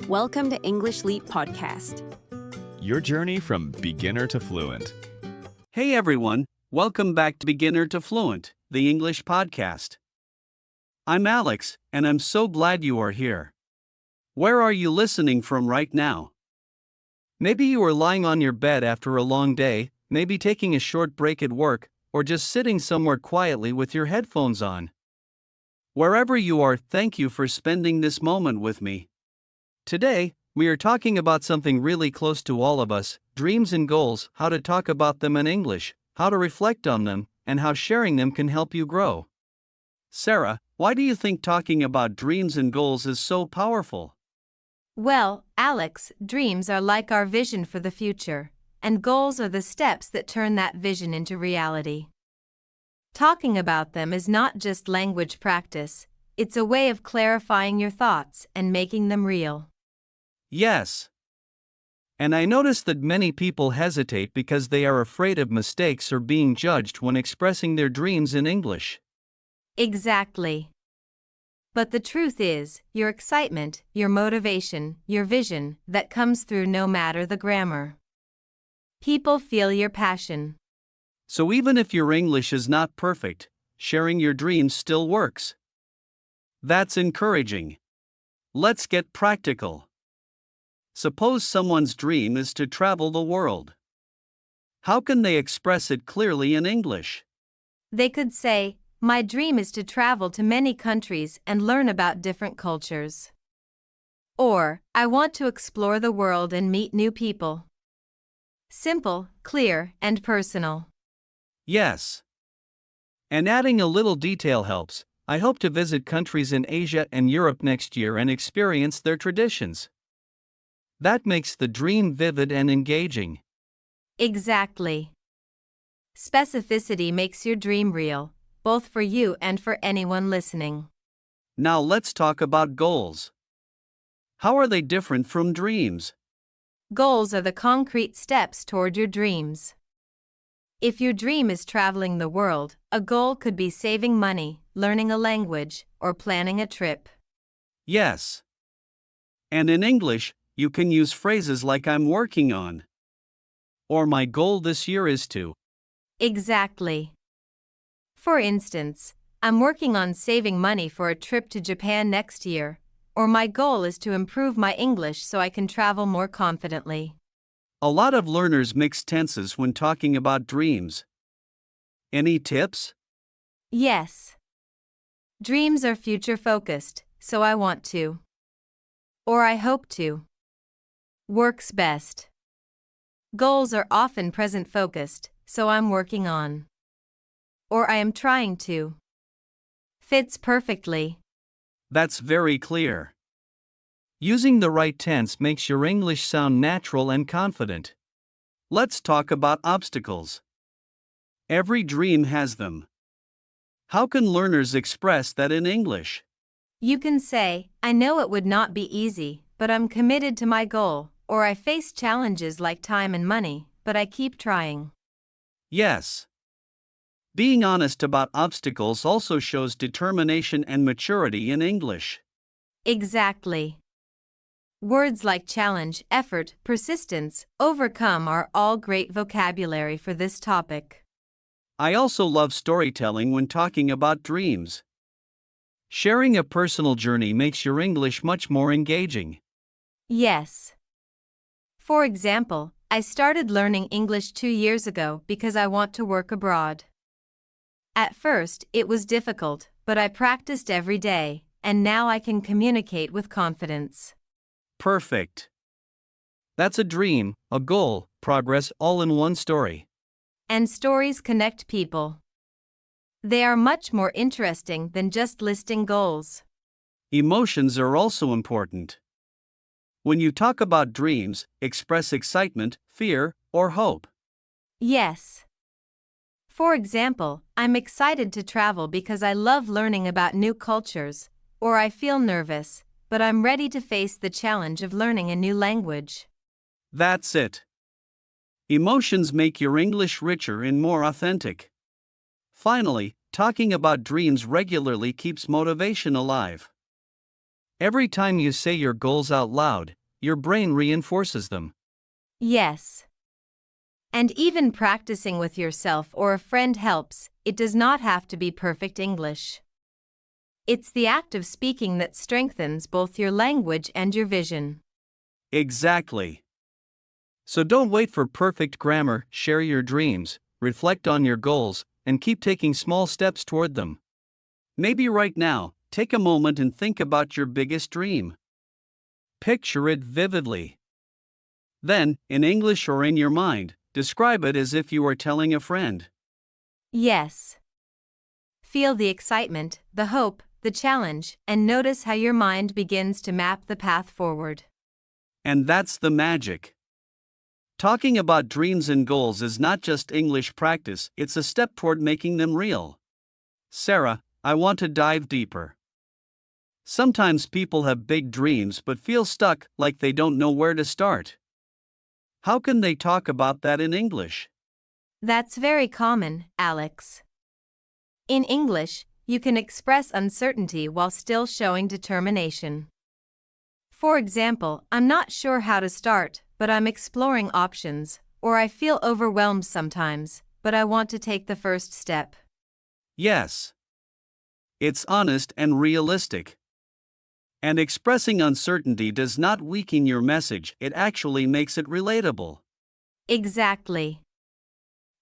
Welcome to English Leap Podcast. Your journey from beginner to fluent. Hey everyone, welcome back to Beginner to Fluent, the English podcast. I'm Alex, and I'm so glad you are here. Where are you listening from right now? Maybe you are lying on your bed after a long day, maybe taking a short break at work, or just sitting somewhere quietly with your headphones on. Wherever you are, thank you for spending this moment with me. Today, we are talking about something really close to all of us: dreams and goals, how to talk about them in English, how to reflect on them, and how sharing them can help you grow. Sarah, why do you think talking about dreams and goals is so powerful? Well, Alex, dreams are like our vision for the future, and goals are the steps that turn that vision into reality. Talking about them is not just language practice, it's a way of clarifying your thoughts and making them real. Yes. And I notice that many people hesitate because they are afraid of mistakes or being judged when expressing their dreams in English. Exactly. But the truth is, your excitement, your motivation, your vision, that comes through no matter the grammar. People feel your passion. So even if your English is not perfect, sharing your dreams still works. That's encouraging. Let's get practical. Suppose someone's dream is to travel the world. How can they express it clearly in English? They could say, "My dream is to travel to many countries and learn about different cultures." Or, "I want to explore the world and meet new people." Simple, clear, and personal. Yes. And adding a little detail helps. I hope to visit countries in Asia and Europe next year and experience their traditions. That makes the dream vivid and engaging. Exactly. Specificity makes your dream real, both for you and for anyone listening. Now let's talk about goals. How are they different from dreams? Goals are the concrete steps toward your dreams. If your dream is traveling the world, a goal could be saving money, learning a language, or planning a trip. Yes. And in English, you can use phrases like "I'm working on," or "my goal this year is to." Exactly. For instance, "I'm working on saving money for a trip to Japan next year," or "my goal is to improve my English so I can travel more confidently." A lot of learners mix tenses when talking about dreams. Any tips? Yes. Dreams are future-focused, so I want to. Or I hope to. Works best. Goals are often present-focused, so I'm working on. Or I am trying to. Fits perfectly. That's very clear. Using the right tense makes your English sound natural and confident. Let's talk about obstacles. Every dream has them. How can learners express that in English? You can say, "I know it would not be easy, but I'm committed to my goal," or "I face challenges like time and money, but I keep trying." Yes. Being honest about obstacles also shows determination and maturity in English. Exactly. Words like challenge, effort, persistence, overcome are all great vocabulary for this topic. I also love storytelling when talking about dreams. Sharing a personal journey makes your English much more engaging. Yes. For example, I started learning English 2 years ago because I want to work abroad. At first, it was difficult, but I practiced every day, and now I can communicate with confidence. Perfect. That's a dream, a goal, progress all in one story. And stories connect people. They are much more interesting than just listing goals. Emotions are also important. When you talk about dreams, express excitement, fear, or hope. Yes. For example, "I'm excited to travel because I love learning about new cultures," or "I feel nervous, but I'm ready to face the challenge of learning a new language." That's it. Emotions make your English richer and more authentic. Finally, talking about dreams regularly keeps motivation alive. Every time you say your goals out loud, your brain reinforces them. Yes. And even practicing with yourself or a friend helps. It does not have to be perfect English. It's the act of speaking that strengthens both your language and your vision. Exactly. So don't wait for perfect grammar, share your dreams, reflect on your goals, and keep taking small steps toward them. Maybe right now, take a moment and think about your biggest dream. Picture it vividly. Then, in English or in your mind, describe it as if you were telling a friend. Yes. Feel the excitement, the hope, the challenge, and notice how your mind begins to map the path forward. And that's the magic. Talking about dreams and goals is not just English practice, it's a step toward making them real. Sarah, I want to dive deeper. Sometimes people have big dreams but feel stuck, like they don't know where to start. How can they talk about that in English? That's very common, Alex. In English, you can express uncertainty while still showing determination. For example, I'm not sure how to start, but I'm exploring options, or I feel overwhelmed sometimes, but I want to take the first step. Yes. It's honest and realistic. And expressing uncertainty does not weaken your message, it actually makes it relatable. Exactly.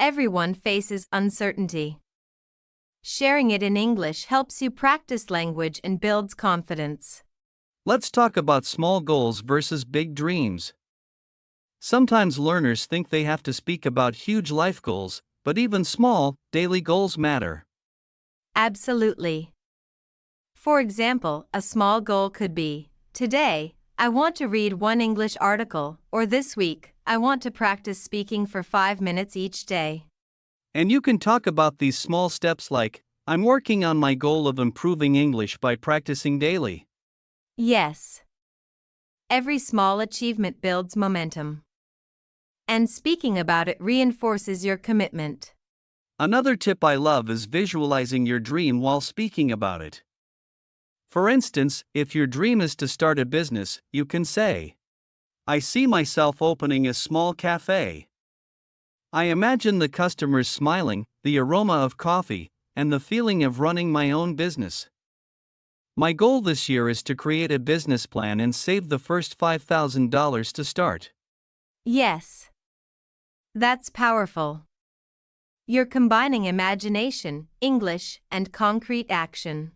Everyone faces uncertainty. Sharing it in English helps you practice language and builds confidence. Let's talk about small goals versus big dreams. Sometimes learners think they have to speak about huge life goals, but even small, daily goals matter. Absolutely. For example, a small goal could be, today, I want to read one English article, or this week, I want to practice speaking for 5 minutes each day. And you can talk about these small steps like, I'm working on my goal of improving English by practicing daily. Yes. Every small achievement builds momentum. And speaking about it reinforces your commitment. Another tip I love is visualizing your dream while speaking about it. For instance, if your dream is to start a business, you can say, I see myself opening a small cafe. I imagine the customers smiling, the aroma of coffee, and the feeling of running my own business. My goal this year is to create a business plan and save the first $5,000 to start. Yes. That's powerful. You're combining imagination, English, and concrete action.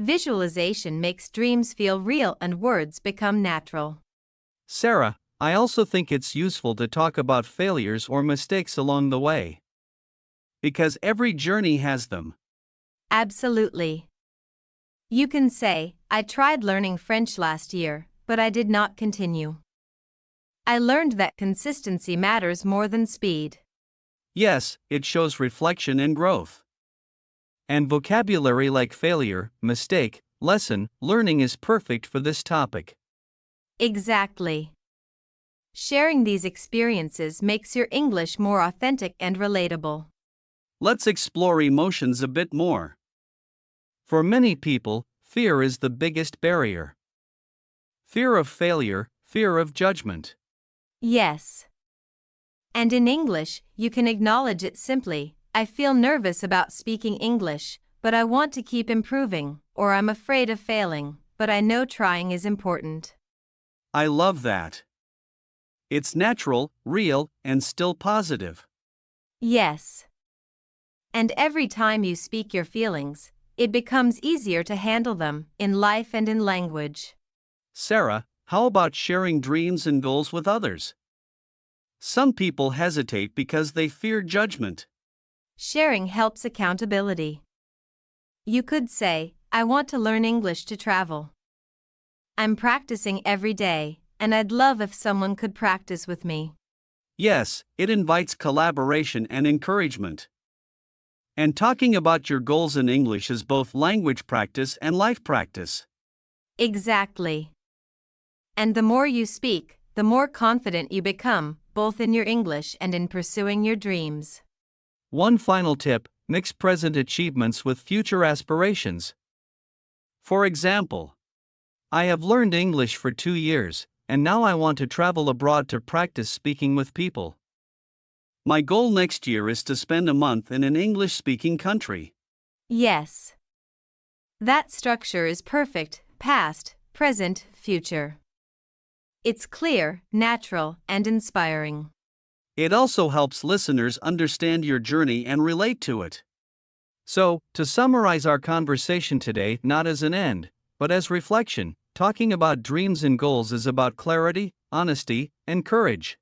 Visualization makes dreams feel real and words become natural. Sarah, I also think it's useful to talk about failures or mistakes along the way. Because every journey has them. Absolutely. You can say, I tried learning French last year, but I did not continue. I learned that consistency matters more than speed. Yes, it shows reflection and growth. And vocabulary like failure, mistake, lesson, learning is perfect for this topic. Exactly. Sharing these experiences makes your English more authentic and relatable. Let's explore emotions a bit more. For many people, fear is the biggest barrier. Fear of failure, fear of judgment. Yes. And in English, you can acknowledge it simply. I feel nervous about speaking English, but I want to keep improving, or I'm afraid of failing, but I know trying is important. I love that. It's natural, real, and still positive. Yes. And every time you speak your feelings, it becomes easier to handle them, in life and in language. Sarah, how about sharing dreams and goals with others? Some people hesitate because they fear judgment. Sharing helps accountability. You could say, I want to learn English to travel. I'm practicing every day, and I'd love if someone could practice with me. Yes, it invites collaboration and encouragement. And talking about your goals in English is both language practice and life practice. Exactly. And the more you speak, the more confident you become, both in your English and in pursuing your dreams. One final tip, mix present achievements with future aspirations. For example, I have learned English for 2 years, and now I want to travel abroad to practice speaking with people. My goal next year is to spend a month in an English-speaking country. Yes. That structure is perfect: past, present, future. It's clear, natural, and inspiring. It also helps listeners understand your journey and relate to it. So, to summarize our conversation today, not as an end, but as reflection, talking about dreams and goals is about clarity, honesty, and courage.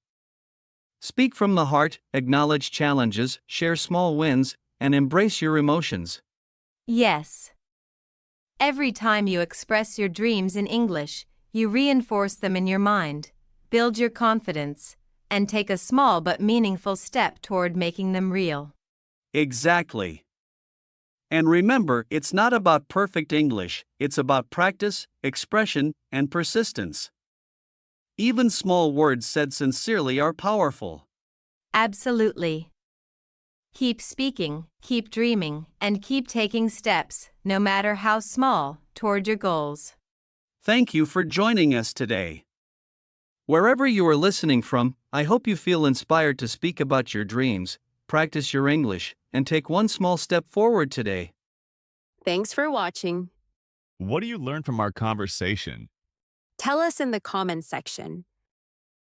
Speak from the heart, acknowledge challenges, share small wins, and embrace your emotions. Yes. Every time you express your dreams in English, you reinforce them in your mind, build your confidence, and take a small but meaningful step toward making them real. Exactly. And remember, it's not about perfect English, it's about practice, expression, and persistence. Even small words said sincerely are powerful. Absolutely. Keep speaking, keep dreaming, and keep taking steps, no matter how small, toward your goals. Thank you for joining us today. Wherever you are listening from, I hope you feel inspired to speak about your dreams, practice your English, and take one small step forward today. Thanks for watching. What do you learn from our conversation? Tell us in the comments section.